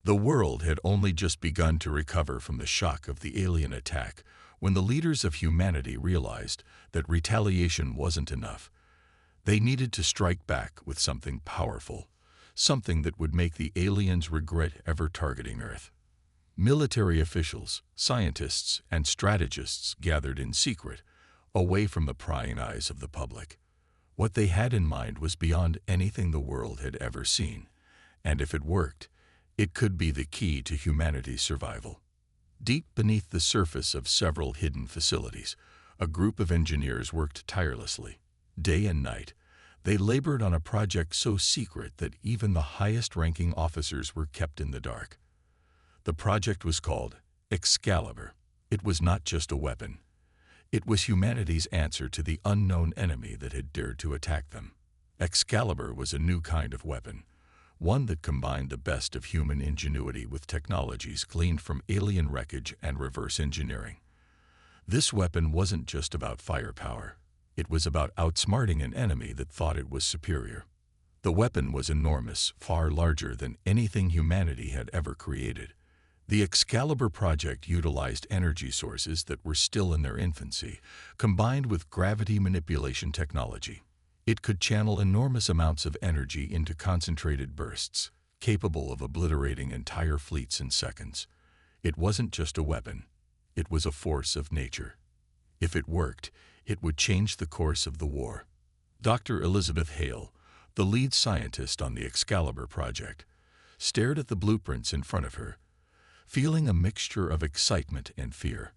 The world had only just begun to recover from the shock of the alien attack when the leaders of humanity realized that retaliation wasn't enough. They needed to strike back with something powerful, something that would make the aliens regret ever targeting Earth. Military officials, scientists, and strategists gathered in secret, away from the prying eyes of the public. What they had in mind was beyond anything the world had ever seen, and if it worked, it could be the key to humanity's survival. Deep beneath the surface of several hidden facilities, a group of engineers worked tirelessly. Day and night, they labored on a project so secret that even the highest-ranking officers were kept in the dark. The project was called Excalibur. It was not just a weapon. It was humanity's answer to the unknown enemy that had dared to attack them. Excalibur was a new kind of weapon, one that combined the best of human ingenuity with technologies gleaned from alien wreckage and reverse engineering. This weapon wasn't just about firepower. It was about outsmarting an enemy that thought it was superior. The weapon was enormous, far larger than anything humanity had ever created. The Excalibur project utilized energy sources that were still in their infancy, combined with gravity manipulation technology. It could channel enormous amounts of energy into concentrated bursts, capable of obliterating entire fleets in seconds. It wasn't just a weapon. It was a force of nature. If it worked, it would change the course of the war. Dr. Elizabeth Hale, the lead scientist on the Excalibur project, stared at the blueprints in front of her, feeling a mixture of excitement and fear.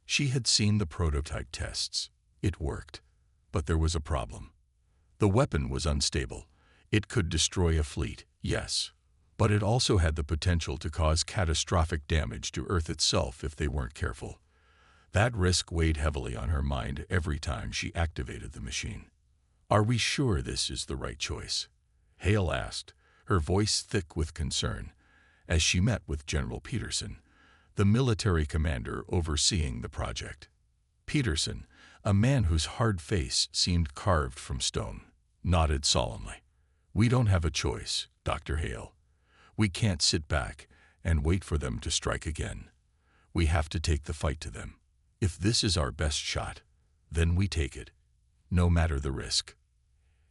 She had seen the prototype tests. It worked. But there was a problem. The weapon was unstable. It could destroy a fleet, yes, but it also had the potential to cause catastrophic damage to Earth itself if they weren't careful. That risk weighed heavily on her mind every time she activated the machine. "Are we sure this is the right choice?" Hale asked, her voice thick with concern, as she met with General Peterson, the military commander overseeing the project. Peterson, a man whose hard face seemed carved from stone, nodded solemnly. "We don't have a choice, Dr. Hale. We can't sit back and wait for them to strike again. We have to take the fight to them. If this is our best shot, then we take it, no matter the risk."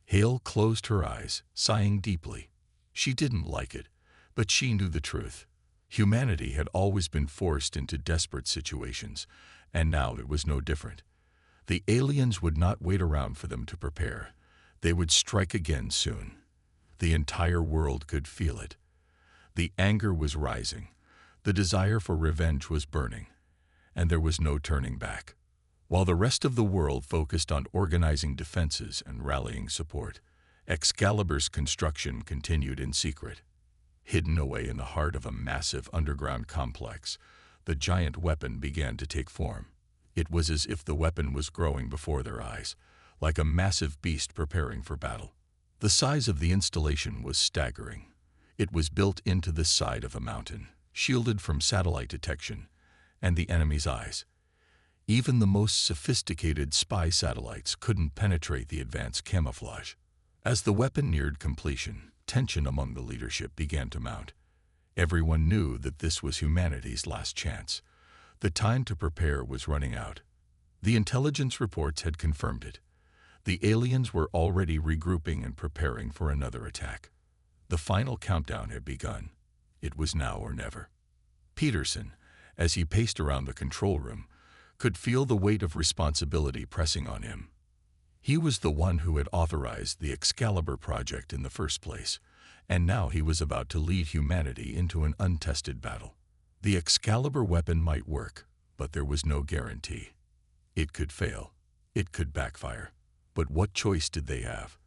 Hale closed her eyes, sighing deeply. She didn't like it, but she knew the truth. Humanity had always been forced into desperate situations, and now it was no different. The aliens would not wait around for them to prepare. They would strike again soon. The entire world could feel it. The anger was rising. The desire for revenge was burning. And there was no turning back. While the rest of the world focused on organizing defenses and rallying support, Excalibur's construction continued in secret. Hidden away in the heart of a massive underground complex, the giant weapon began to take form. It was as if the weapon was growing before their eyes, like a massive beast preparing for battle. The size of the installation was staggering. It was built into the side of a mountain, shielded from satellite detection and the enemy's eyes. Even the most sophisticated spy satellites couldn't penetrate the advanced camouflage. As the weapon neared completion, tension among the leadership began to mount. Everyone knew that this was humanity's last chance. The time to prepare was running out. The intelligence reports had confirmed it. The aliens were already regrouping and preparing for another attack. The final countdown had begun. It was now or never. Peterson, as he paced around the control room, could feel the weight of responsibility pressing on him. He was the one who had authorized the Excalibur project in the first place, and now he was about to lead humanity into an untested battle. The Excalibur weapon might work, but there was no guarantee. It could fail. It could backfire. But what choice did they have?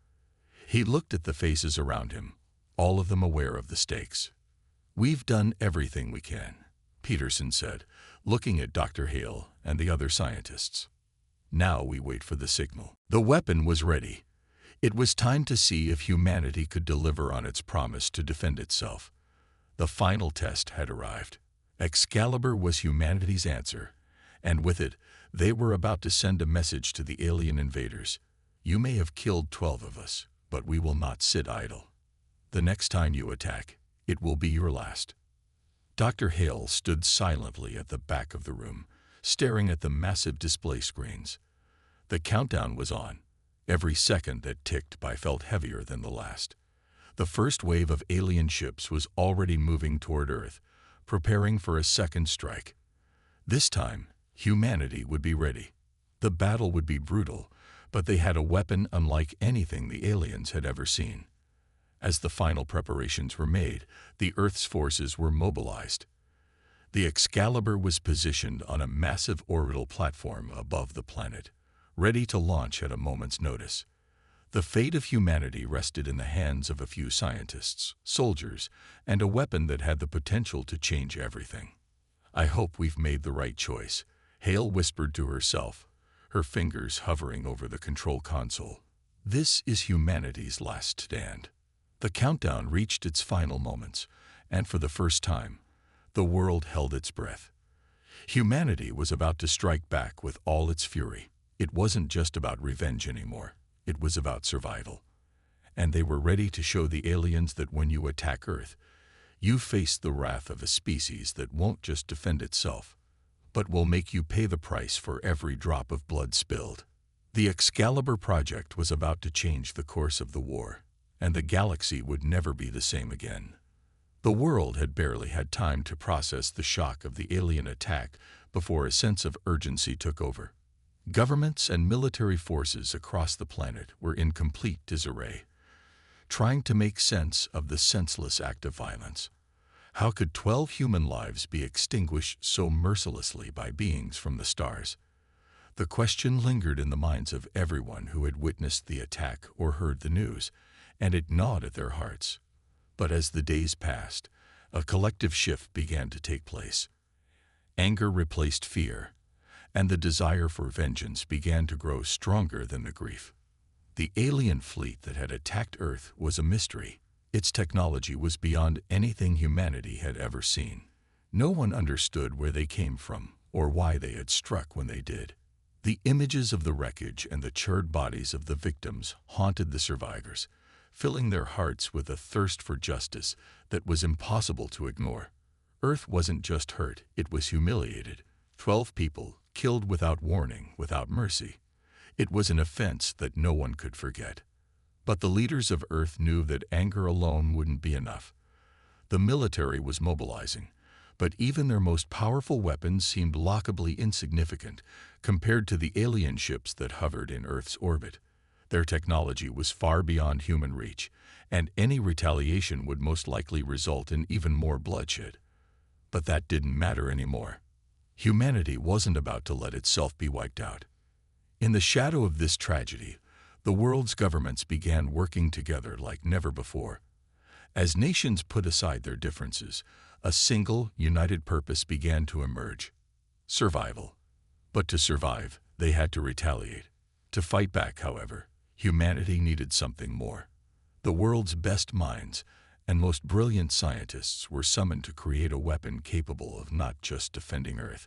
He looked at the faces around him, all of them aware of the stakes. "We've done everything we can," Peterson said, looking at Dr. Hale and the other scientists. "Now we wait for the signal." The weapon was ready. It was time to see if humanity could deliver on its promise to defend itself. The final test had arrived. Excalibur was humanity's answer, and with it, they were about to send a message to the alien invaders. "You may have killed 12 of us, but we will not sit idle. The next time you attack, it will be your last." Dr. Hale stood silently at the back of the room, staring at the massive display screens. The countdown was on. Every second that ticked by felt heavier than the last. The first wave of alien ships was already moving toward Earth, preparing for a second strike. This time, humanity would be ready. The battle would be brutal, but they had a weapon unlike anything the aliens had ever seen. As the final preparations were made, the Earth's forces were mobilized. The Excalibur was positioned on a massive orbital platform above the planet, ready to launch at a moment's notice. The fate of humanity rested in the hands of a few scientists, soldiers, and a weapon that had the potential to change everything. "I hope we've made the right choice," Hale whispered to herself, her fingers hovering over the control console. "This is humanity's last stand." The countdown reached its final moments, and for the first time, the world held its breath. Humanity was about to strike back with all its fury. It wasn't just about revenge anymore. It was about survival. And they were ready to show the aliens that when you attack Earth, you face the wrath of a species that won't just defend itself, but will make you pay the price for every drop of blood spilled. The Excalibur project was about to change the course of the war, and the galaxy would never be the same again. The world had barely had time to process the shock of the alien attack before a sense of urgency took over. Governments and military forces across the planet were in complete disarray, trying to make sense of the senseless act of violence. How could 12 human lives be extinguished so mercilessly by beings from the stars? The question lingered in the minds of everyone who had witnessed the attack or heard the news, and it gnawed at their hearts. But as the days passed, a collective shift began to take place. Anger replaced fear, and the desire for vengeance began to grow stronger than the grief. The alien fleet that had attacked Earth was a mystery. Its technology was beyond anything humanity had ever seen. No one understood where they came from or why they had struck when they did. The images of the wreckage and the charred bodies of the victims haunted the survivors, filling their hearts with a thirst for justice that was impossible to ignore. Earth wasn't just hurt, it was humiliated. 12 people killed without warning, without mercy. It was an offense that no one could forget. But the leaders of Earth knew that anger alone wouldn't be enough. The military was mobilizing, but even their most powerful weapons seemed laughably insignificant compared to the alien ships that hovered in Earth's orbit. Their technology was far beyond human reach, and any retaliation would most likely result in even more bloodshed. But that didn't matter anymore. Humanity wasn't about to let itself be wiped out. In the shadow of this tragedy, the world's governments began working together like never before. As nations put aside their differences, a single, united purpose began to emerge: survival. But to survive, they had to retaliate. To fight back, however, humanity needed something more. The world's best minds and most brilliant scientists were summoned to create a weapon capable of not just defending Earth,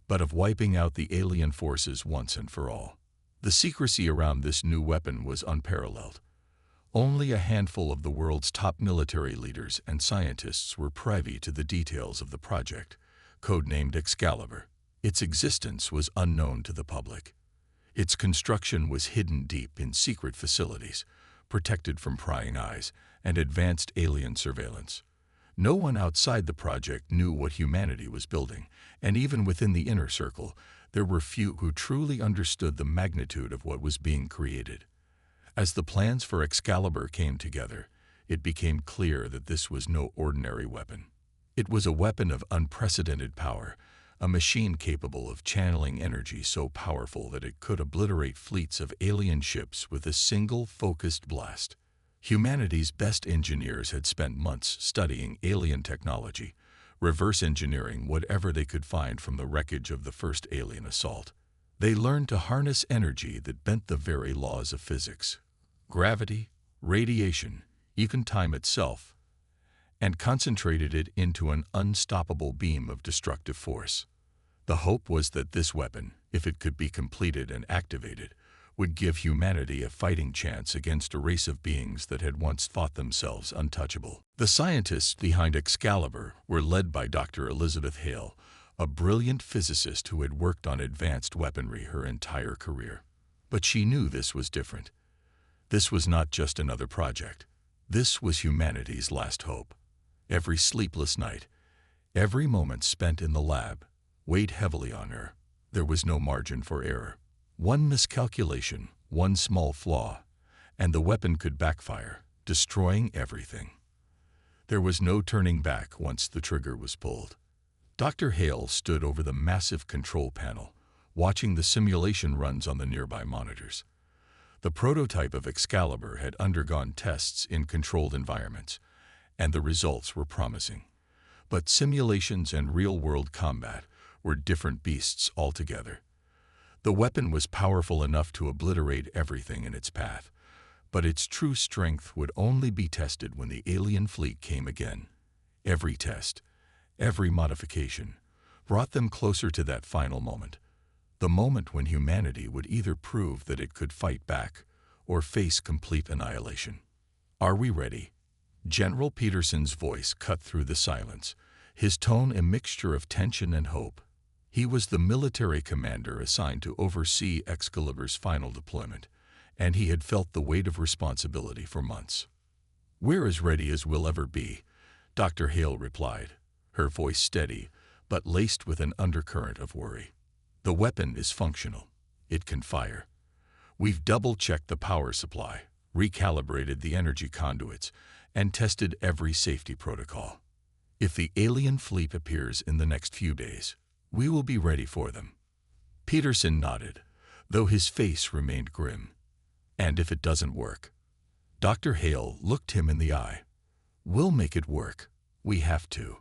but of wiping out the alien forces once and for all. The secrecy around this new weapon was unparalleled. Only a handful of the world's top military leaders and scientists were privy to the details of the project, codenamed Excalibur. Its existence was unknown to the public. Its construction was hidden deep in secret facilities, protected from prying eyes and advanced alien surveillance. No one outside the project knew what humanity was building, and even within the inner circle, there were few who truly understood the magnitude of what was being created. As the plans for Excalibur came together, it became clear that this was no ordinary weapon. It was a weapon of unprecedented power, a machine capable of channeling energy so powerful that it could obliterate fleets of alien ships with a single focused blast. Humanity's best engineers had spent months studying alien technology, reverse engineering whatever they could find from the wreckage of the first alien assault. They learned to harness energy that bent the very laws of physics, gravity, radiation, even time itself, and concentrated it into an unstoppable beam of destructive force. The hope was that this weapon, if it could be completed and activated, would give humanity a fighting chance against a race of beings that had once thought themselves untouchable. The scientists behind Excalibur were led by Dr. Elizabeth Hale, a brilliant physicist who had worked on advanced weaponry her entire career. But she knew this was different. This was not just another project. This was humanity's last hope. Every sleepless night, every moment spent in the lab, weighed heavily on her. There was no margin for error. One miscalculation, one small flaw, and the weapon could backfire, destroying everything. There was no turning back once the trigger was pulled. Dr. Hale stood over the massive control panel, watching the simulation runs on the nearby monitors. The prototype of Excalibur had undergone tests in controlled environments, and the results were promising. But simulations and real-world combat were different beasts altogether. The weapon was powerful enough to obliterate everything in its path, but its true strength would only be tested when the alien fleet came again. Every test, every modification, brought them closer to that final moment, the moment when humanity would either prove that it could fight back or face complete annihilation. "Are we ready?" General Peterson's voice cut through the silence, his tone a mixture of tension and hope. He was the military commander assigned to oversee Excalibur's final deployment, and he had felt the weight of responsibility for months. "We're as ready as we'll ever be," Dr. Hale replied, her voice steady, but laced with an undercurrent of worry. "The weapon is functional. It can fire. We've double-checked the power supply, recalibrated the energy conduits, and tested every safety protocol. If the alien fleet appears in the next few days, we will be ready for them." Peterson nodded, though his face remained grim. "And if it doesn't work?" Dr. Hale looked him in the eye. "We'll make it work. We have to.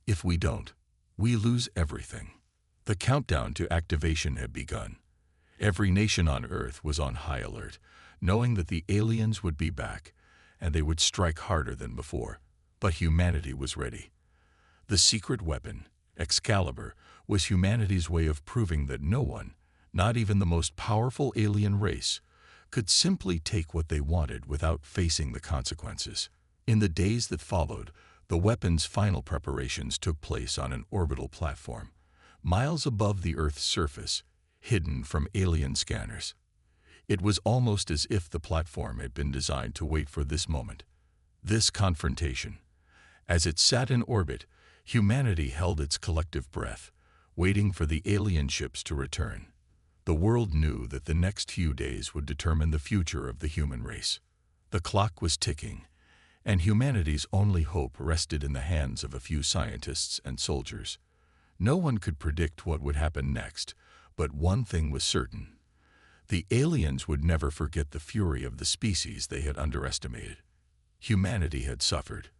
If we don't, we lose everything." The countdown to activation had begun. Every nation on Earth was on high alert, knowing that the aliens would be back, and they would strike harder than before. But humanity was ready. The secret weapon, Excalibur, was humanity's way of proving that no one, not even the most powerful alien race, could simply take what they wanted without facing the consequences. In the days that followed, the weapon's final preparations took place on an orbital platform, miles above the Earth's surface, hidden from alien scanners. It was almost as if the platform had been designed to wait for this moment, this confrontation. As it sat in orbit, humanity held its collective breath, waiting for the alien ships to return. The world knew that the next few days would determine the future of the human race. The clock was ticking, and humanity's only hope rested in the hands of a few scientists and soldiers. No one could predict what would happen next, but one thing was certain. The aliens would never forget the fury of the species they had underestimated. Humanity had suffered,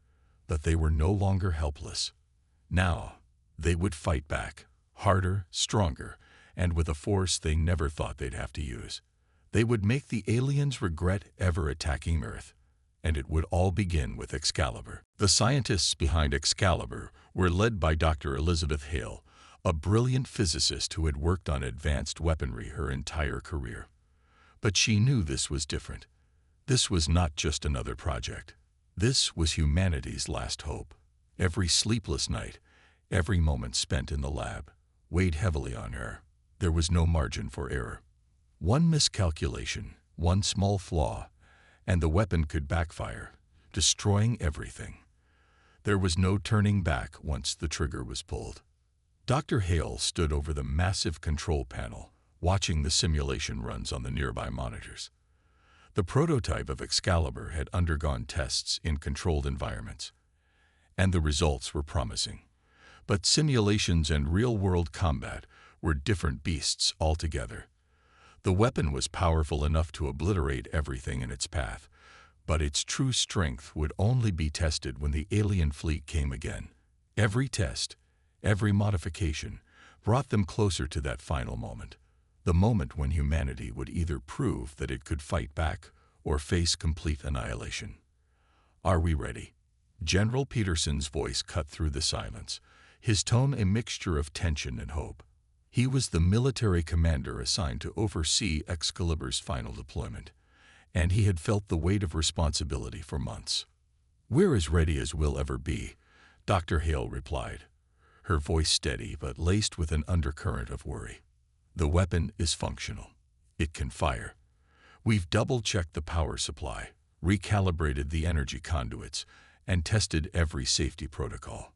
but they were no longer helpless. Now, they would fight back, harder, stronger, and with a force they never thought they'd have to use. They would make the aliens regret ever attacking Earth, and it would all begin with Excalibur. The scientists behind Excalibur were led by Dr. Elizabeth Hale, a brilliant physicist who had worked on advanced weaponry her entire career. But she knew this was different. This was not just another project. This was humanity's last hope. Every sleepless night, every moment spent in the lab, weighed heavily on her. There was no margin for error. One miscalculation, one small flaw, and the weapon could backfire, destroying everything. There was no turning back once the trigger was pulled. Dr. Hale stood over the massive control panel, watching the simulation runs on the nearby monitors. The prototype of Excalibur had undergone tests in controlled environments, and the results were promising. But simulations and real-world combat were different beasts altogether. The weapon was powerful enough to obliterate everything in its path, but its true strength would only be tested when the alien fleet came again. Every test, every modification, brought them closer to that final moment, the moment when humanity would either prove that it could fight back or face complete annihilation. "Are we ready?" General Peterson's voice cut through the silence, his tone a mixture of tension and hope. He was the military commander assigned to oversee Excalibur's final deployment, and he had felt the weight of responsibility for months. "We're as ready as we'll ever be," Dr. Hale replied, her voice steady but laced with an undercurrent of worry. "The weapon is functional. It can fire. We've double-checked the power supply, recalibrated the energy conduits, and tested every safety protocol.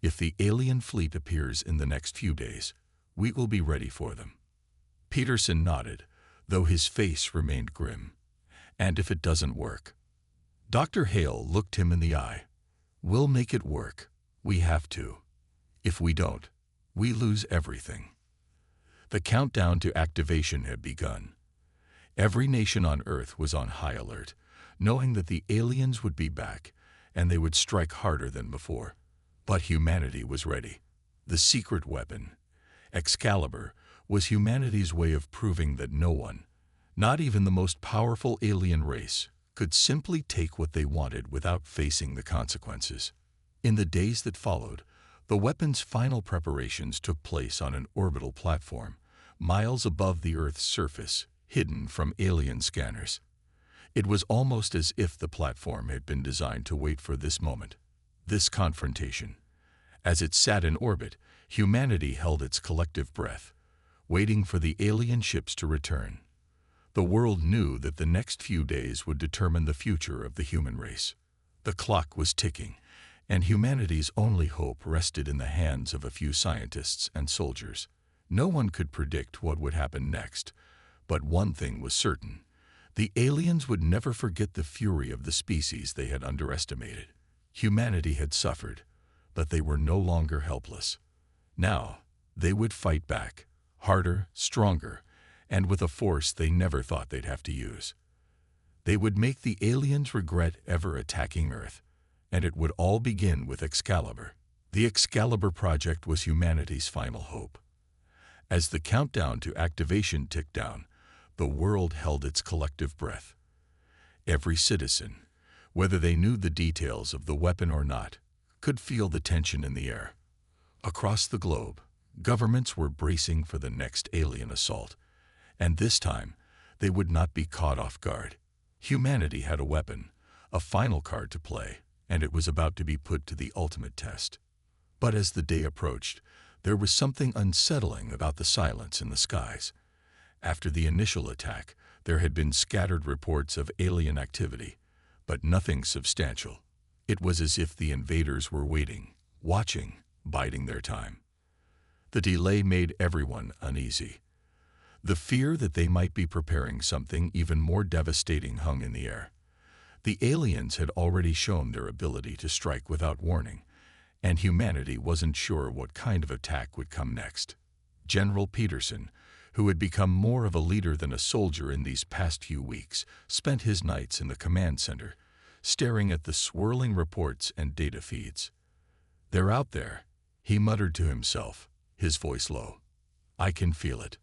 If the alien fleet appears in the next few days, we will be ready for them." Peterson nodded, though his face remained grim. "And if it doesn't work?" Dr. Hale looked him in the eye. "We'll make it work. We have to. If we don't, we lose everything." The countdown to activation had begun. Every nation on Earth was on high alert, knowing that the aliens would be back, and they would strike harder than before. But humanity was ready. The secret weapon, Excalibur, was humanity's way of proving that no one, not even the most powerful alien race, could simply take what they wanted without facing the consequences. In the days that followed, the weapon's final preparations took place on an orbital platform, miles above the Earth's surface, hidden from alien scanners. It was almost as if the platform had been designed to wait for this moment, this confrontation. As it sat in orbit, humanity held its collective breath, waiting for the alien ships to return. The world knew that the next few days would determine the future of the human race. The clock was ticking, and humanity's only hope rested in the hands of a few scientists and soldiers. No one could predict what would happen next, but one thing was certain. The aliens would never forget the fury of the species they had underestimated. Humanity had suffered, but they were no longer helpless. Now, they would fight back, harder, stronger, and with a force they never thought they'd have to use. They would make the aliens regret ever attacking Earth, and it would all begin with Excalibur. The Excalibur project was humanity's final hope. As the countdown to activation ticked down, the world held its collective breath. Every citizen, whether they knew the details of the weapon or not, could feel the tension in the air. Across the globe, governments were bracing for the next alien assault, and this time they would not be caught off guard. Humanity had a weapon, a final card to play, and it was about to be put to the ultimate test. But as the day approached, there was something unsettling about the silence in the skies. After the initial attack, there had been scattered reports of alien activity, but nothing substantial. It was as if the invaders were waiting, watching, biding their time. The delay made everyone uneasy. The fear that they might be preparing something even more devastating hung in the air. The aliens had already shown their ability to strike without warning, and humanity wasn't sure what kind of attack would come next. General Peterson, who had become more of a leader than a soldier in these past few weeks, spent his nights in the command center, staring at the swirling reports and data feeds. "They're out there," he muttered to himself, his voice low. "I can feel it."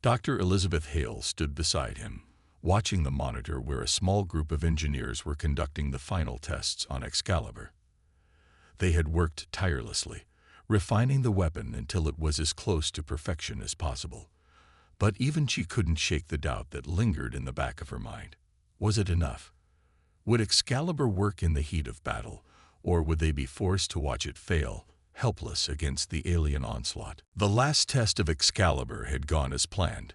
Dr. Elizabeth Hale stood beside him, watching the monitor where a small group of engineers were conducting the final tests on Excalibur. They had worked tirelessly, refining the weapon until it was as close to perfection as possible. But even she couldn't shake the doubt that lingered in the back of her mind. Was it enough? Would Excalibur work in the heat of battle, or would they be forced to watch it fail, helpless against the alien onslaught? The last test of Excalibur had gone as planned.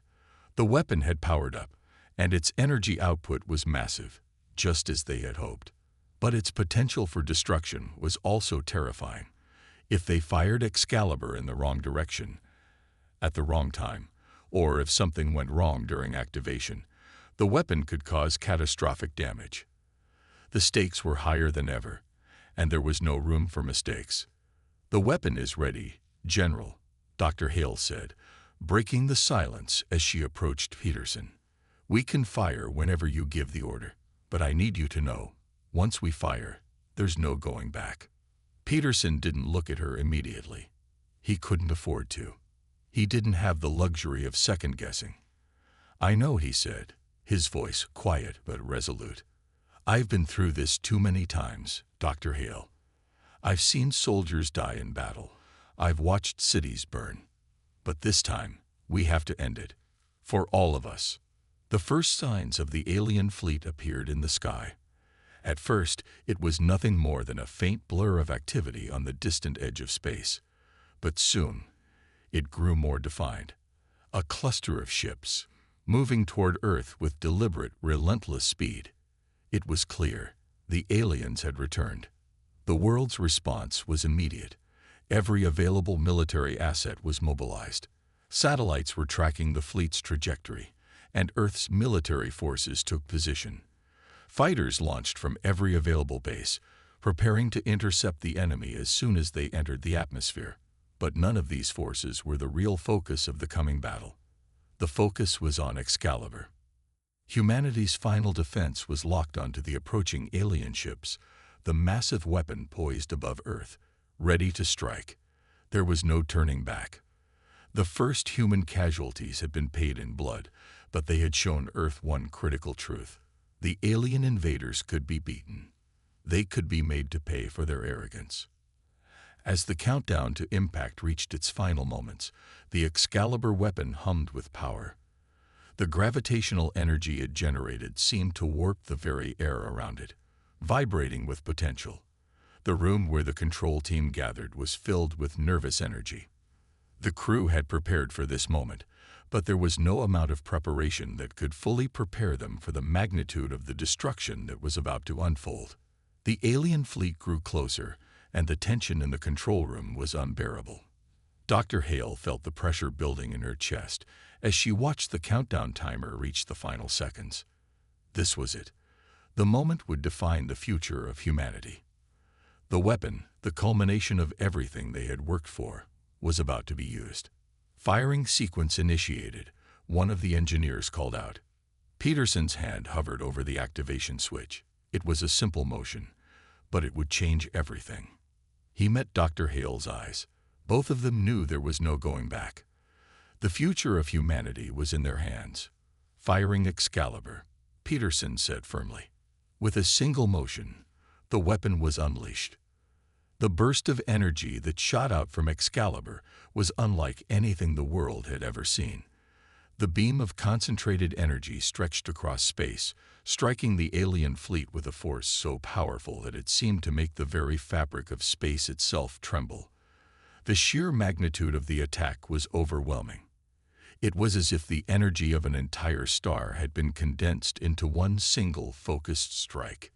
The weapon had powered up, and its energy output was massive, just as they had hoped. But its potential for destruction was also terrifying. If they fired Excalibur in the wrong direction, at the wrong time, or if something went wrong during activation, the weapon could cause catastrophic damage. The stakes were higher than ever, and there was no room for mistakes. "The weapon is ready, General," Dr. Hale said, breaking the silence as she approached Peterson. "We can fire whenever you give the order, but I need you to know, once we fire, there's no going back." Peterson didn't look at her immediately. He couldn't afford to. He didn't have the luxury of second-guessing. "I know," he said, his voice quiet but resolute. "I've been through this too many times, Dr. Hale. I've seen soldiers die in battle. I've watched cities burn. But this time, we have to end it. For all of us. The first signs of the alien fleet appeared in the sky. At first, it was nothing more than a faint blur of activity on the distant edge of space. But soon, it grew more defined. A cluster of ships, moving toward Earth with deliberate, relentless speed. It was clear. The aliens had returned. The world's response was immediate. Every available military asset was mobilized. Satellites were tracking the fleet's trajectory, and Earth's military forces took position. Fighters launched from every available base, preparing to intercept the enemy as soon as they entered the atmosphere. But none of these forces were the real focus of the coming battle. The focus was on Excalibur. Humanity's final defense was locked onto the approaching alien ships, the massive weapon poised above Earth, ready to strike. There was no turning back. The first human casualties had been paid in blood, but they had shown Earth one critical truth. The alien invaders could be beaten. They could be made to pay for their arrogance. As the countdown to impact reached its final moments, the Excalibur weapon hummed with power. The gravitational energy it generated seemed to warp the very air around it, vibrating with potential. The room where the control team gathered was filled with nervous energy. The crew had prepared for this moment, but there was no amount of preparation that could fully prepare them for the magnitude of the destruction that was about to unfold. The alien fleet grew closer, and the tension in the control room was unbearable. Dr. Hale felt the pressure building in her chest as she watched the countdown timer reach the final seconds. This was it. The moment would define the future of humanity. The weapon, the culmination of everything they had worked for, was about to be used. Firing sequence initiated, one of the engineers called out. Peterson's hand hovered over the activation switch. It was a simple motion, but it would change everything. He met Dr. Hale's eyes. Both of them knew there was no going back. The future of humanity was in their hands. Firing Excalibur, Peterson said firmly. With a single motion, the weapon was unleashed. The burst of energy that shot out from Excalibur was unlike anything the world had ever seen. The beam of concentrated energy stretched across space, striking the alien fleet with a force so powerful that it seemed to make the very fabric of space itself tremble. The sheer magnitude of the attack was overwhelming. It was as if the energy of an entire star had been condensed into one single focused strike.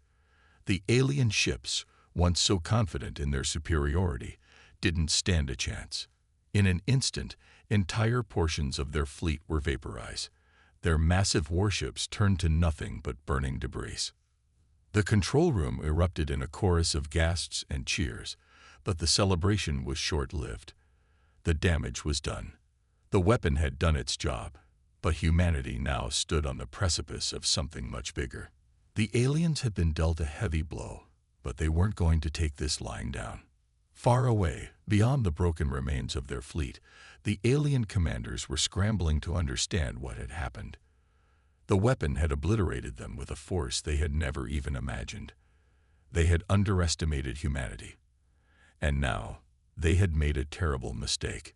The alien ships, once so confident in their superiority, didn't stand a chance. In an instant, entire portions of their fleet were vaporized. Their massive warships turned to nothing but burning debris. The control room erupted in a chorus of gasps and cheers, but the celebration was short-lived. The damage was done. The weapon had done its job, but humanity now stood on the precipice of something much bigger. The aliens had been dealt a heavy blow, but they weren't going to take this lying down. Far away, beyond the broken remains of their fleet, the alien commanders were scrambling to understand what had happened. The weapon had obliterated them with a force they had never even imagined. They had underestimated humanity. And now, they had made a terrible mistake.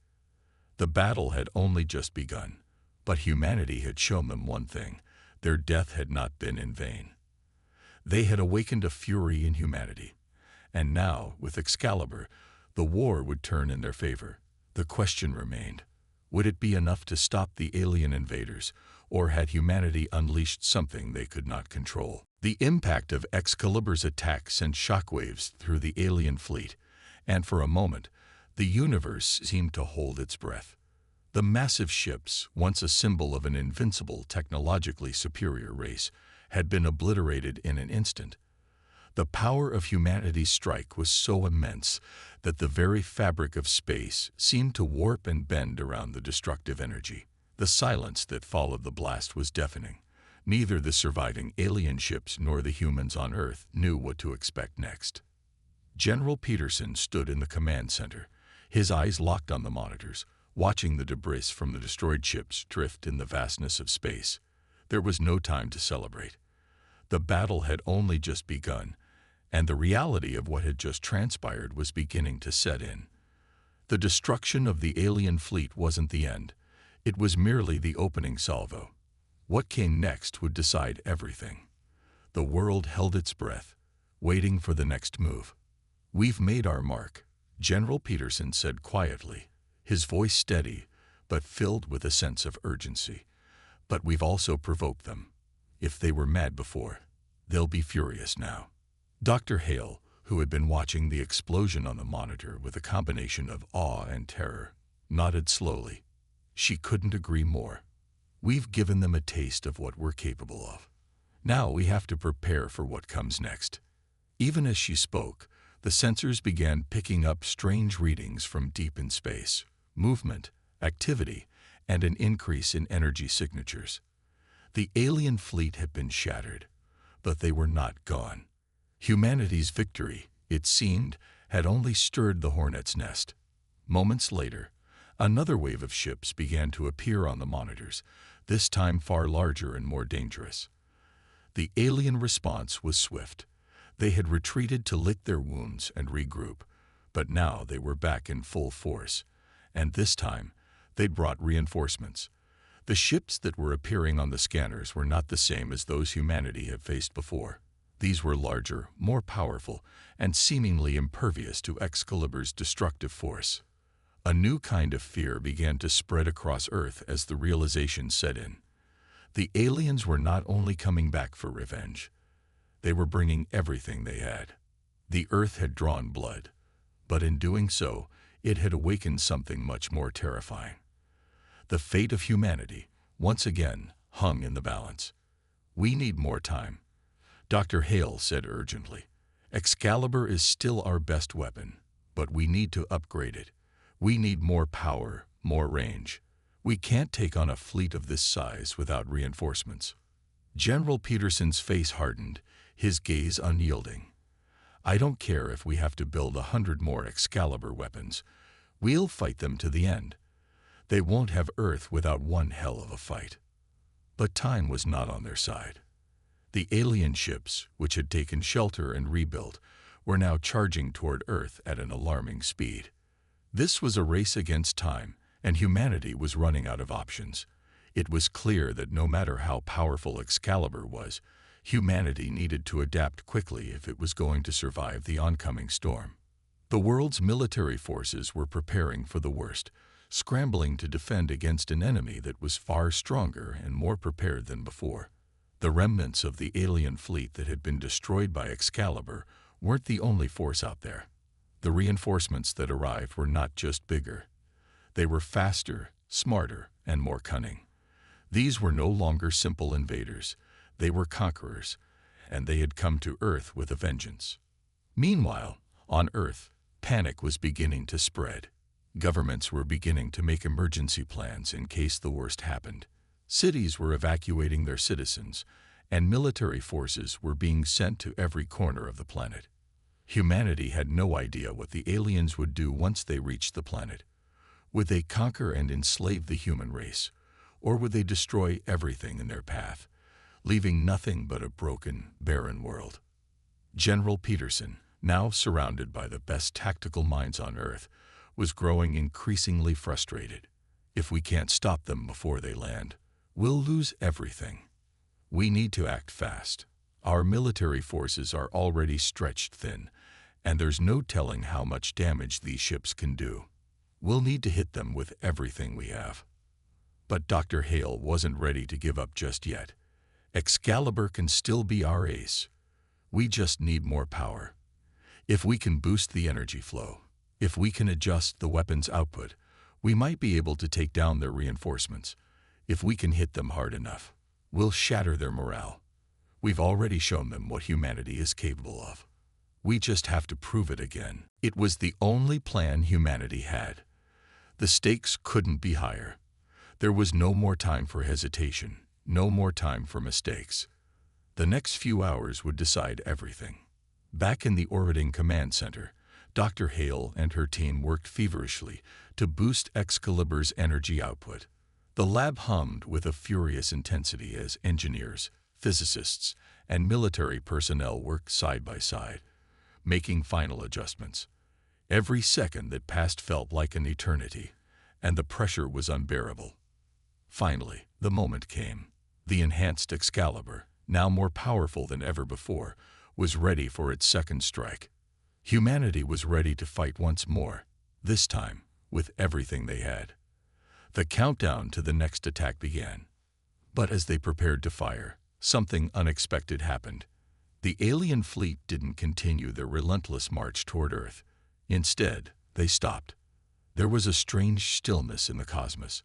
The battle had only just begun, but humanity had shown them one thing: their death had not been in vain. They had awakened a fury in humanity, and now, with Excalibur, the war would turn in their favor. The question remained: would it be enough to stop the alien invaders, or had humanity unleashed something they could not control? The impact of Excalibur's attack sent shockwaves through the alien fleet, and for a moment, the universe seemed to hold its breath. The massive ships, once a symbol of an invincible, technologically superior race, had been obliterated in an instant. The power of humanity's strike was so immense that the very fabric of space seemed to warp and bend around the destructive energy. The silence that followed the blast was deafening. Neither the surviving alien ships nor the humans on Earth knew what to expect next. General Peterson stood in the command center, his eyes locked on the monitors, watching the debris from the destroyed ships drift in the vastness of space. There was no time to celebrate. The battle had only just begun, and the reality of what had just transpired was beginning to set in. The destruction of the alien fleet wasn't the end. It was merely the opening salvo. What came next would decide everything. The world held its breath, waiting for the next move. "We've made our mark," General Peterson said quietly, his voice steady but filled with a sense of urgency. "But we've also provoked them. If they were mad before, they'll be furious now." Dr. Hale, who had been watching the explosion on the monitor with a combination of awe and terror, nodded slowly. She couldn't agree more. "We've given them a taste of what we're capable of. Now we have to prepare for what comes next." Even as she spoke, the sensors began picking up strange readings from deep in space: movement, activity, and an increase in energy signatures. The alien fleet had been shattered, but they were not gone. Humanity's victory, it seemed, had only stirred the hornet's nest. Moments later, another wave of ships began to appear on the monitors, this time far larger and more dangerous. The alien response was swift. They had retreated to lick their wounds and regroup, but now they were back in full force, and this time they'd brought reinforcements. The ships that were appearing on the scanners were not the same as those humanity had faced before. These were larger, more powerful, and seemingly impervious to Excalibur's destructive force. A new kind of fear began to spread across Earth as the realization set in. The aliens were not only coming back for revenge, they were bringing everything they had. The Earth had drawn blood, but in doing so, it had awakened something much more terrifying. The fate of humanity, once again, hung in the balance. "We need more time," Dr. Hale said urgently. "Excalibur is still our best weapon, but we need to upgrade it. We need more power, more range. We can't take on a fleet of this size without reinforcements." General Peterson's face hardened, his gaze unyielding. "I don't care if we have to build 100 more Excalibur weapons. We'll fight them to the end. They won't have Earth without one hell of a fight." But time was not on their side. The alien ships, which had taken shelter and rebuilt, were now charging toward Earth at an alarming speed. This was a race against time, and humanity was running out of options. It was clear that no matter how powerful Excalibur was, humanity needed to adapt quickly if it was going to survive the oncoming storm. The world's military forces were preparing for the worst, scrambling to defend against an enemy that was far stronger and more prepared than before. The remnants of the alien fleet that had been destroyed by Excalibur weren't the only force out there. The reinforcements that arrived were not just bigger. They were faster, smarter, and more cunning. These were no longer simple invaders. They were conquerors, and they had come to Earth with a vengeance. Meanwhile, on Earth, panic was beginning to spread. Governments were beginning to make emergency plans in case the worst happened. Cities were evacuating their citizens, and military forces were being sent to every corner of the planet. Humanity had no idea what the aliens would do once they reached the planet. Would they conquer and enslave the human race, or would they destroy everything in their path, leaving nothing but a broken, barren world? General Peterson, now surrounded by the best tactical minds on Earth, was growing increasingly frustrated. "If we can't stop them before they land, we'll lose everything. We need to act fast. Our military forces are already stretched thin, and there's no telling how much damage these ships can do. We'll need to hit them with everything we have." But Dr. Hale wasn't ready to give up just yet. "Excalibur can still be our ace. We just need more power. If we can boost the energy flow, if we can adjust the weapons output, we might be able to take down their reinforcements. If we can hit them hard enough, we'll shatter their morale. We've already shown them what humanity is capable of. We just have to prove it again." It was the only plan humanity had. The stakes couldn't be higher. There was no more time for hesitation, no more time for mistakes. The next few hours would decide everything. Back in the orbiting command center, Dr. Hale and her team worked feverishly to boost Excalibur's energy output. The lab hummed with a furious intensity as engineers, physicists, and military personnel worked side by side, making final adjustments. Every second that passed felt like an eternity, and the pressure was unbearable. Finally, the moment came. The enhanced Excalibur, now more powerful than ever before, was ready for its second strike. Humanity was ready to fight once more, this time with everything they had. The countdown to the next attack began. But as they prepared to fire, something unexpected happened. The alien fleet didn't continue their relentless march toward Earth. Instead, they stopped. There was a strange stillness in the cosmos.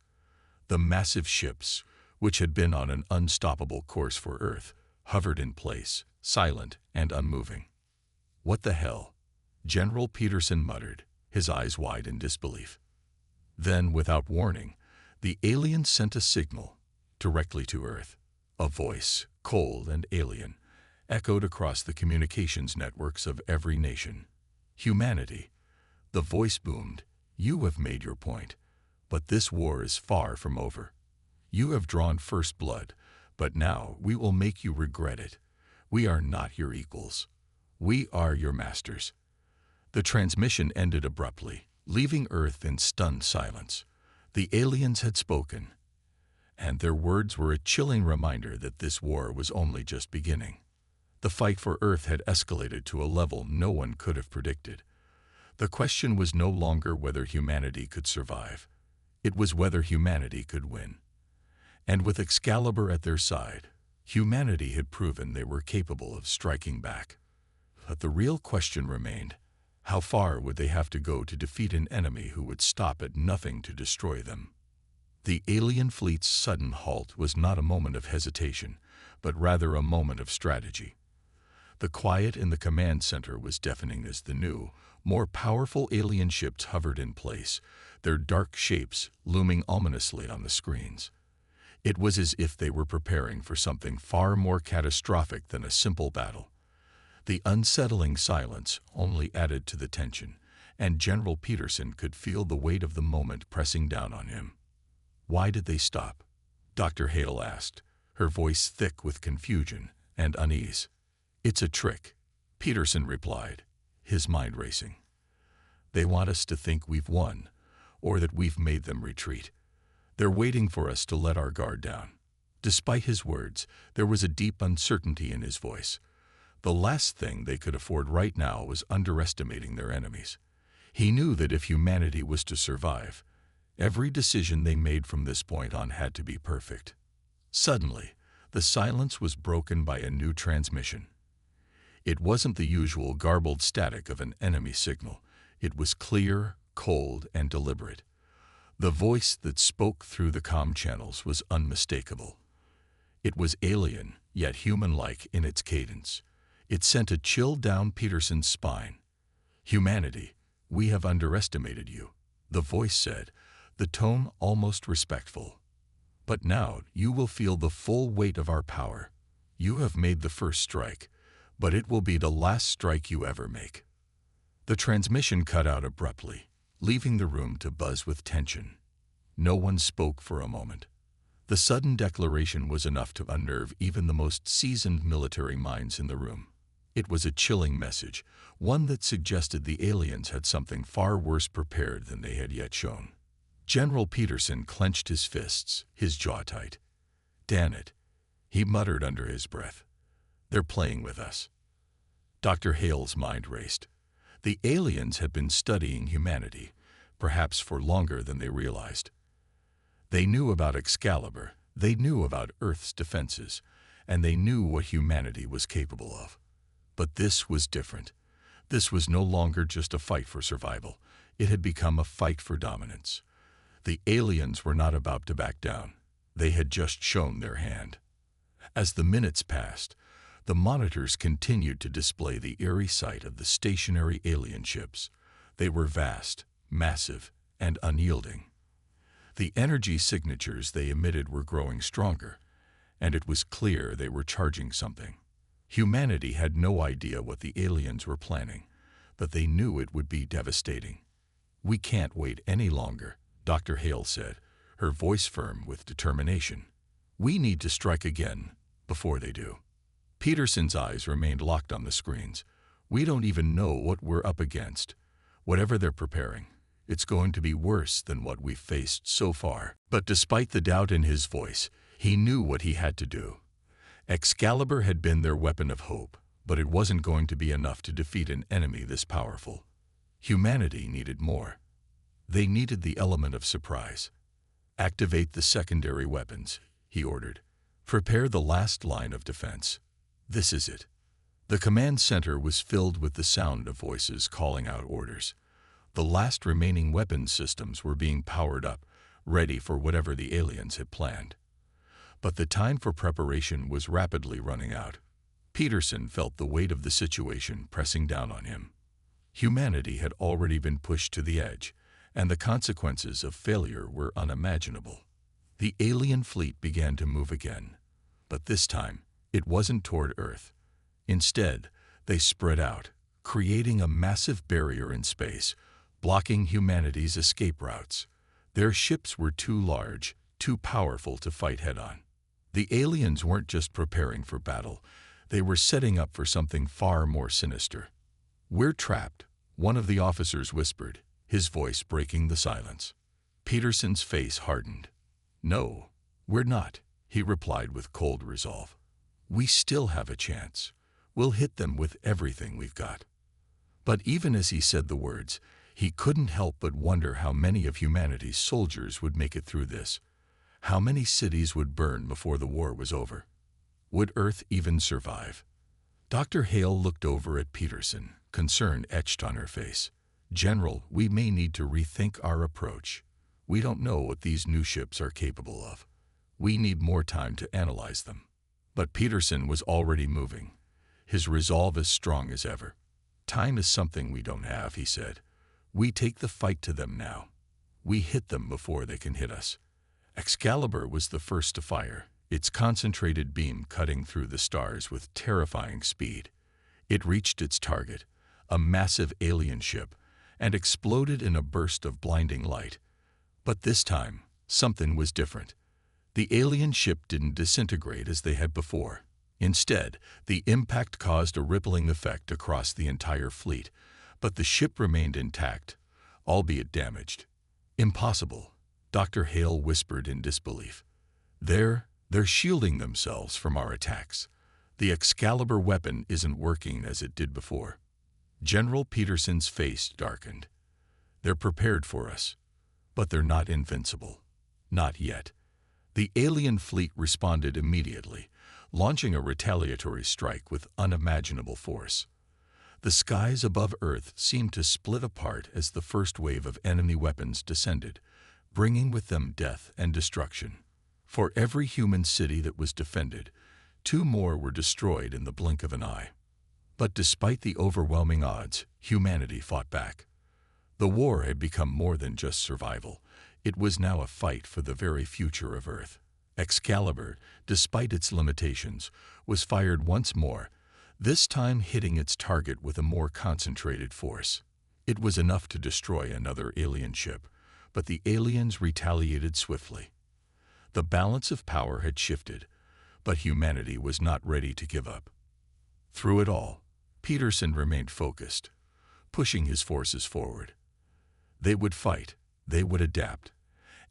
The massive ships, which had been on an unstoppable course for Earth, hovered in place, silent and unmoving. "What the hell?" General Peterson muttered, his eyes wide in disbelief. Then, without warning, the aliens sent a signal directly to Earth. A voice, cold and alien, echoed across the communications networks of every nation. "Humanity," the voice boomed, "you have made your point, but this war is far from over. You have drawn first blood, but now we will make you regret it. We are not your equals. We are your masters." The transmission ended abruptly, leaving Earth in stunned silence. The aliens had spoken, and their words were a chilling reminder that this war was only just beginning. The fight for Earth had escalated to a level no one could have predicted. The question was no longer whether humanity could survive. It was whether humanity could win. And with Excalibur at their side, humanity had proven they were capable of striking back. But the real question remained: how far would they have to go to defeat an enemy who would stop at nothing to destroy them? The alien fleet's sudden halt was not a moment of hesitation, but rather a moment of strategy. The quiet in the command center was deafening as the new, more powerful alien ships hovered in place, their dark shapes looming ominously on the screens. It was as if they were preparing for something far more catastrophic than a simple battle. The unsettling silence only added to the tension, and General Peterson could feel the weight of the moment pressing down on him. "Why did they stop?" Dr. Hale asked, her voice thick with confusion and unease. "It's a trick," Peterson replied, his mind racing. "They want us to think we've won, or that we've made them retreat. They're waiting for us to let our guard down." Despite his words, there was a deep uncertainty in his voice. The last thing they could afford right now was underestimating their enemies. He knew that if humanity was to survive, every decision they made from this point on had to be perfect. Suddenly, the silence was broken by a new transmission. It wasn't the usual garbled static of an enemy signal. It was clear, cold, and deliberate. The voice that spoke through the comm channels was unmistakable. It was alien, yet human-like in its cadence. It sent a chill down Peterson's spine. "Humanity, we have underestimated you," the voice said, the tone almost respectful. "But now you will feel the full weight of our power. You have made the first strike, but it will be the last strike you ever make." The transmission cut out abruptly, leaving the room to buzz with tension. No one spoke for a moment. The sudden declaration was enough to unnerve even the most seasoned military minds in the room. It was a chilling message, one that suggested the aliens had something far worse prepared than they had yet shown. General Peterson clenched his fists, his jaw tight. "Damn it," he muttered under his breath. "They're playing with us." Dr. Hale's mind raced. The aliens had been studying humanity, perhaps for longer than they realized. They knew about Excalibur, they knew about Earth's defenses, and they knew what humanity was capable of. But this was different. This was no longer just a fight for survival. It had become a fight for dominance. The aliens were not about to back down. They had just shown their hand. As the minutes passed, the monitors continued to display the eerie sight of the stationary alien ships. They were vast, massive, and unyielding. The energy signatures they emitted were growing stronger, and it was clear they were charging something. Humanity had no idea what the aliens were planning, but they knew it would be devastating. "We can't wait any longer," Dr. Hale said, her voice firm with determination. "We need to strike again before they do." Peterson's eyes remained locked on the screens. "We don't even know what we're up against. Whatever they're preparing, it's going to be worse than what we've faced so far. But despite the doubt in his voice, he knew what he had to do. Excalibur had been their weapon of hope, but it wasn't going to be enough to defeat an enemy this powerful. Humanity needed more. They needed the element of surprise. Activate the secondary weapons, he ordered. Prepare the last line of defense. This is it. The command center was filled with the sound of voices calling out orders. The last remaining weapons systems were being powered up, ready for whatever the aliens had planned. But the time for preparation was rapidly running out. Peterson felt the weight of the situation pressing down on him. Humanity had already been pushed to the edge, and the consequences of failure were unimaginable. The alien fleet began to move again, but this time it wasn't toward Earth. Instead, they spread out, creating a massive barrier in space, blocking humanity's escape routes. Their ships were too large, too powerful to fight head-on. The aliens weren't just preparing for battle, they were setting up for something far more sinister. "We're trapped," one of the officers whispered, his voice breaking the silence. Peterson's face hardened. "No, we're not," he replied with cold resolve. "We still have a chance. We'll hit them with everything we've got." But even as he said the words, he couldn't help but wonder how many of humanity's soldiers would make it through this. How many cities would burn before the war was over? Would Earth even survive? Dr. Hale looked over at Peterson, concern etched on her face. "General, we may need to rethink our approach. We don't know what these new ships are capable of. We need more time to analyze them." But Peterson was already moving, his resolve as strong as ever. "Time is something we don't have," he said. "We take the fight to them now. We hit them before they can hit us." Excalibur was the first to fire, its concentrated beam cutting through the stars with terrifying speed. It reached its target, a massive alien ship, and exploded in a burst of blinding light. But this time, something was different. The alien ship didn't disintegrate as they had before. Instead, the impact caused a rippling effect across the entire fleet, but the ship remained intact, albeit damaged. "Impossible," Dr. Hale whispered in disbelief. They're shielding themselves from our attacks. The Excalibur weapon isn't working as it did before." General Peterson's face darkened. "They're prepared for us, but they're not invincible. Not yet." The alien fleet responded immediately, launching a retaliatory strike with unimaginable force. The skies above Earth seemed to split apart as the first wave of enemy weapons descended, bringing with them death and destruction. For every human city that was defended, 2 more were destroyed in the blink of an eye. But despite the overwhelming odds, humanity fought back. The war had become more than just survival. It was now a fight for the very future of Earth. Excalibur, despite its limitations, was fired once more, this time hitting its target with a more concentrated force. It was enough to destroy another alien ship, but the aliens retaliated swiftly. The balance of power had shifted, but humanity was not ready to give up. Through it all, Peterson remained focused, pushing his forces forward. They would fight, they would adapt,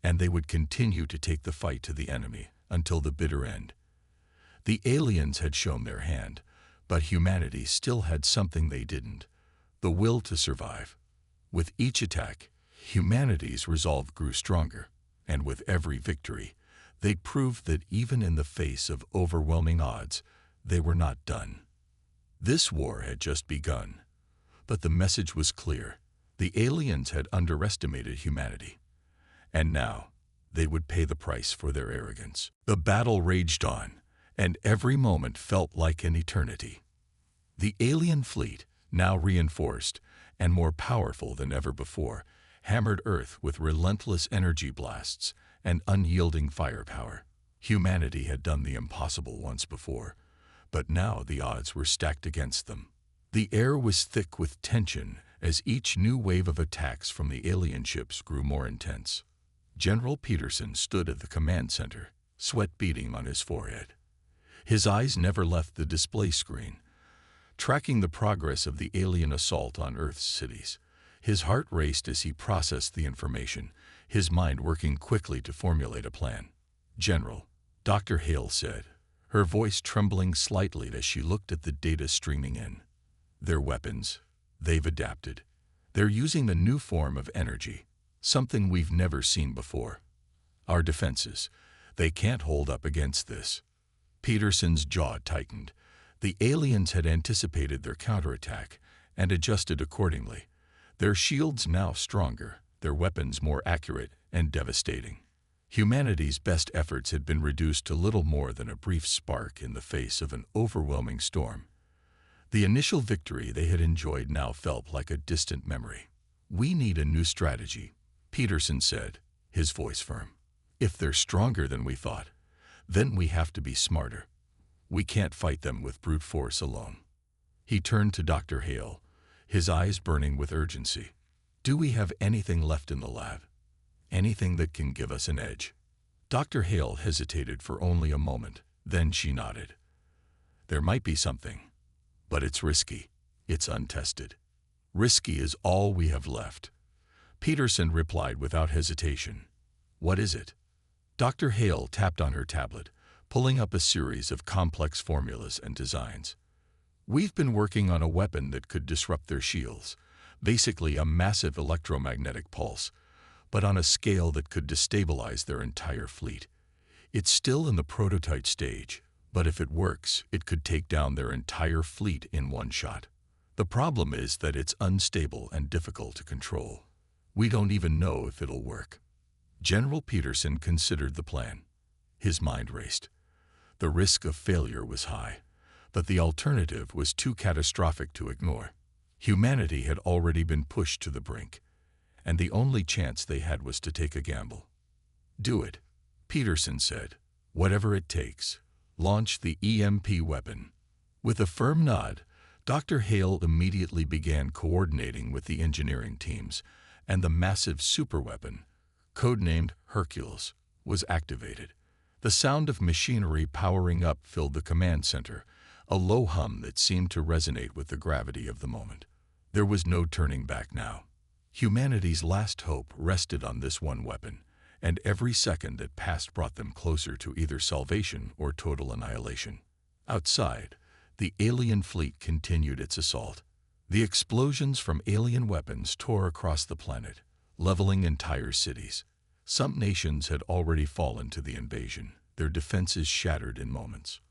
and they would continue to take the fight to the enemy until the bitter end. The aliens had shown their hand, but humanity still had something they didn't: the will to survive. With each attack, humanity's resolve grew stronger, and with every victory, they proved that even in the face of overwhelming odds, they were not done. This war had just begun, but the message was clear. The aliens had underestimated humanity, and now they would pay the price for their arrogance. The battle raged on, and every moment felt like an eternity. The alien fleet, now reinforced and more powerful than ever before, hammered Earth with relentless energy blasts and unyielding firepower. Humanity had done the impossible once before, but now the odds were stacked against them. The air was thick with tension as each new wave of attacks from the alien ships grew more intense. General Peterson stood at the command center, sweat beading on his forehead. His eyes never left the display screen, tracking the progress of the alien assault on Earth's cities. His heart raced as he processed the information, his mind working quickly to formulate a plan. "General," Dr. Hale said, her voice trembling slightly as she looked at the data streaming in. "Their weapons, they've adapted. They're using a new form of energy, something we've never seen before. Our defenses, they can't hold up against this." Peterson's jaw tightened. The aliens had anticipated their counterattack and adjusted accordingly. Their shields now stronger, their weapons more accurate and devastating. Humanity's best efforts had been reduced to little more than a brief spark in the face of an overwhelming storm. The initial victory they had enjoyed now felt like a distant memory. "We need a new strategy," Peterson said, his voice firm. "If they're stronger than we thought, then we have to be smarter. We can't fight them with brute force alone." He turned to Dr. Hale, his eyes burning with urgency. "Do we have anything left in the lab? Anything that can give us an edge?" Dr. Hale hesitated for only a moment, then she nodded. "There might be something, but it's risky. It's untested." "Risky is all we have left," Peterson replied without hesitation. "What is it?" Dr. Hale tapped on her tablet, pulling up a series of complex formulas and designs. "We've been working on a weapon that could disrupt their shields, basically a massive electromagnetic pulse, but on a scale that could destabilize their entire fleet. It's still in the prototype stage, but if it works, it could take down their entire fleet in one shot. The problem is that it's unstable and difficult to control. We don't even know if it'll work." General Peterson considered the plan. His mind raced. The risk of failure was high, but the alternative was too catastrophic to ignore. Humanity had already been pushed to the brink, and the only chance they had was to take a gamble. "Do it," Peterson said. "Whatever it takes. Launch the EMP weapon." With a firm nod, Dr. Hale immediately began coordinating with the engineering teams, and the massive superweapon, codenamed Hercules, was activated. The sound of machinery powering up filled the command center, a low hum that seemed to resonate with the gravity of the moment. There was no turning back now. Humanity's last hope rested on this one weapon, and every second that passed brought them closer to either salvation or total annihilation. Outside, the alien fleet continued its assault. The explosions from alien weapons tore across the planet, leveling entire cities. Some nations had already fallen to the invasion, their defenses shattered in moments.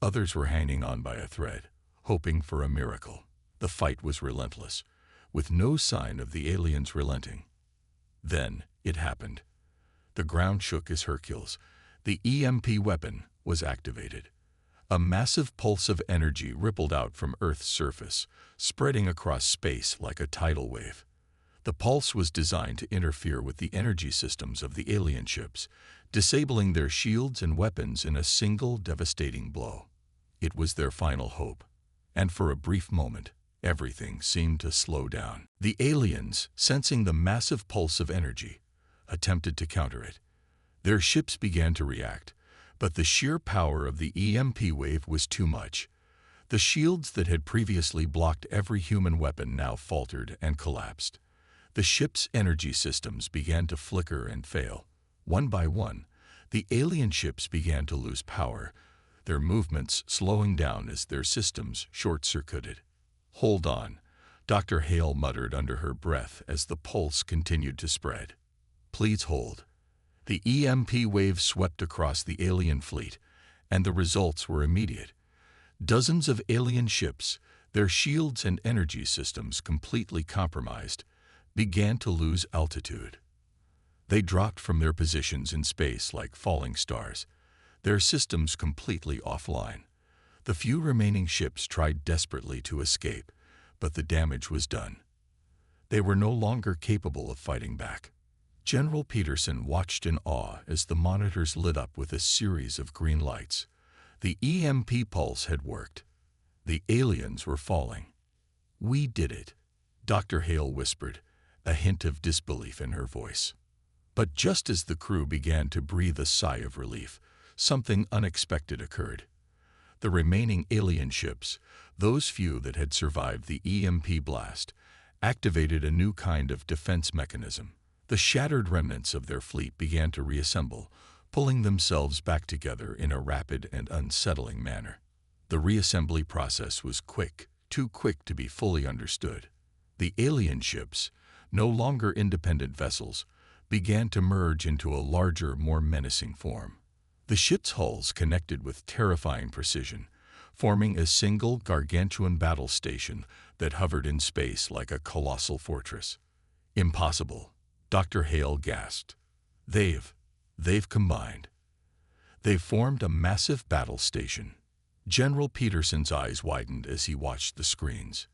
Others were hanging on by a thread, hoping for a miracle. The fight was relentless, with no sign of the aliens relenting. Then it happened. The ground shook as Hercules. The EMP weapon was activated. A massive pulse of energy rippled out from Earth's surface, spreading across space like a tidal wave. The pulse was designed to interfere with the energy systems of the alien ships, disabling their shields and weapons in a single devastating blow. It was their final hope, and for a brief moment, everything seemed to slow down. The aliens, sensing the massive pulse of energy, attempted to counter it. Their ships began to react, but the sheer power of the EMP wave was too much. The shields that had previously blocked every human weapon now faltered and collapsed. The ship's energy systems began to flicker and fail. One by one, the alien ships began to lose power, their movements slowing down as their systems short-circuited. "Hold on," Dr. Hale muttered under her breath as the pulse continued to spread. "Please hold." The EMP wave swept across the alien fleet, and the results were immediate. Dozens of alien ships, their shields and energy systems completely compromised, began to lose altitude. They dropped from their positions in space like falling stars, their systems completely offline. The few remaining ships tried desperately to escape, but the damage was done. They were no longer capable of fighting back. General Peterson watched in awe as the monitors lit up with a series of green lights. The EMP pulse had worked. The aliens were falling. "We did it," Dr. Hale whispered, a hint of disbelief in her voice. But just as the crew began to breathe a sigh of relief, something unexpected occurred. The remaining alien ships, those few that had survived the EMP blast, activated a new kind of defense mechanism. The shattered remnants of their fleet began to reassemble, pulling themselves back together in a rapid and unsettling manner. The reassembly process was quick, too quick to be fully understood. The alien ships, no longer independent vessels, began to merge into a larger, more menacing form. The ships' hulls connected with terrifying precision, forming a single gargantuan battle station that hovered in space like a colossal fortress. Impossible, Dr. Hale gasped. They've combined. They've formed a massive battle station. General Peterson's eyes widened as he watched the screens.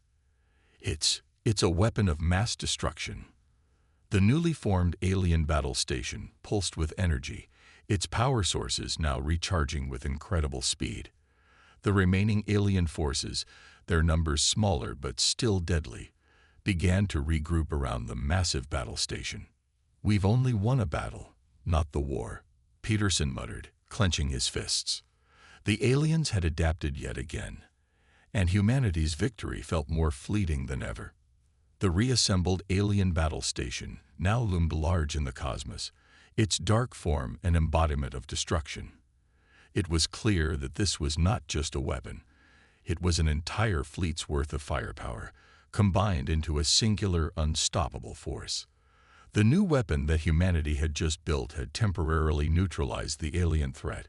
It's a weapon of mass destruction. The newly formed alien battle station pulsed with energy, its power sources now recharging with incredible speed. The remaining alien forces, their numbers smaller but still deadly, began to regroup around the massive battle station. "We've only won a battle, not the war," Peterson muttered, clenching his fists. The aliens had adapted yet again, and humanity's victory felt more fleeting than ever. The reassembled alien battle station now loomed large in the cosmos, its dark form an embodiment of destruction. It was clear that this was not just a weapon. It was an entire fleet's worth of firepower, combined into a singular, unstoppable force. The new weapon that humanity had just built had temporarily neutralized the alien threat,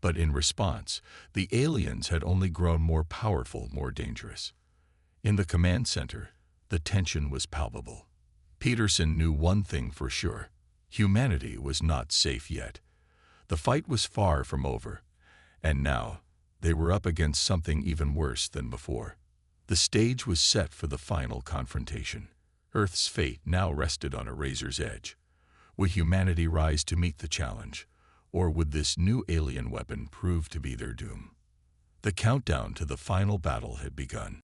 but in response, the aliens had only grown more powerful, more dangerous. In the command center, the tension was palpable. Peterson knew one thing for sure: humanity was not safe yet. The fight was far from over, and now they were up against something even worse than before. The stage was set for the final confrontation. Earth's fate now rested on a razor's edge. Would humanity rise to meet the challenge, or would this new alien weapon prove to be their doom? The countdown to the final battle had begun.